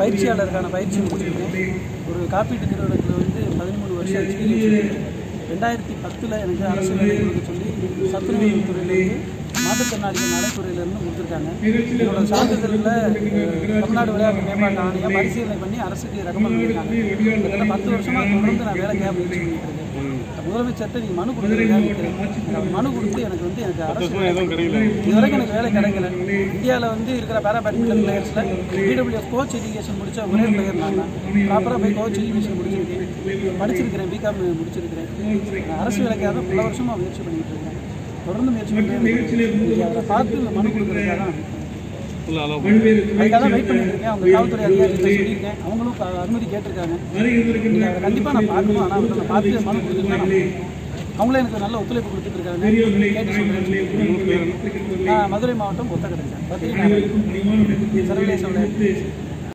பயிற்சியாளருக்கான பயிற்சி முடிச்சிருக்கேன். ஒரு காப்பீட்டு நிறுவனத்தில் வந்து 13 வருஷம் எக்ஸ்பீரியன்ஸ். 2010 எனக்கு அரசு வேலை கொடுக்க சொல்லி சத்துணவு துறையிலேருந்து மாற்றுத்திறனாளிகள் நலத்துறையிலேருந்து கொடுத்துருக்காங்க. என்னோட சான்றிதழில் தமிழ்நாடு விளையாட்டு மேம்பாட்டு ஆணையம் பரிசீலனை பண்ணி அரசுக்கு ரெக்கமெண்ட் பண்ணியிருக்காங்க. கிட்டத்தட்ட 10 வருஷமாக தொடர்ந்து நான் வேலைக்காக முயற்சி பண்ணிட்டு இருக்கேன். முதலமைச்சர்கிட்ட நீங்கள் மனு கொடுத்துருக்காங்க. மனு கொடுத்து எனக்கு அரசு இது வரைக்கும் எனக்கு வேலை கிடைக்கல. இந்தியாவில் வந்து இருக்கிற பேரா பேட்மிண்டன் பிளேயர்ஸில் பிடபிள்யூஎஃப் கோச் எஜுகேஷன் முடித்த ஒரே பிளேயர் நான் தான். ப்ராப்பராக போய் கோச் எஜுகேஷன் முடிச்சிருக்கேன், படிச்சிருக்கிறேன், பிகாம் முடிச்சிருக்கிறேன். அரசு வேலைக்காக பல வருஷமாக முயற்சி பண்ணிட்டு இருக்கேன். தொடர்ந்து முயற்சி பண்ணிட்டு அதை பார்த்து இந்த மனு கொடுக்குறதுக்காக தான் அதுக்காக வெயிட் பண்ணிட்டு இருக்கேன். அவங்க காவல்துறை அதிகாரிகிட்ட சொல்லியிருக்கேன், அவங்களும் அனுமதி கேட்டிருக்காங்க. அதை கண்டிப்பாக நான் பார்க்கணும். ஆனால் அவங்க பார்த்து மனு கொடுத்துருக்கேன். அவங்களே எனக்கு நல்ல ஒத்துழைப்பு கொடுத்துட்டு இருக்காங்க. கேட்டு சொல்கிறேன். நான் மதுரை மாவட்டம் ஒத்தக்கடை பார்த்தீங்கன்னா சர்வதேச விளையாட்டு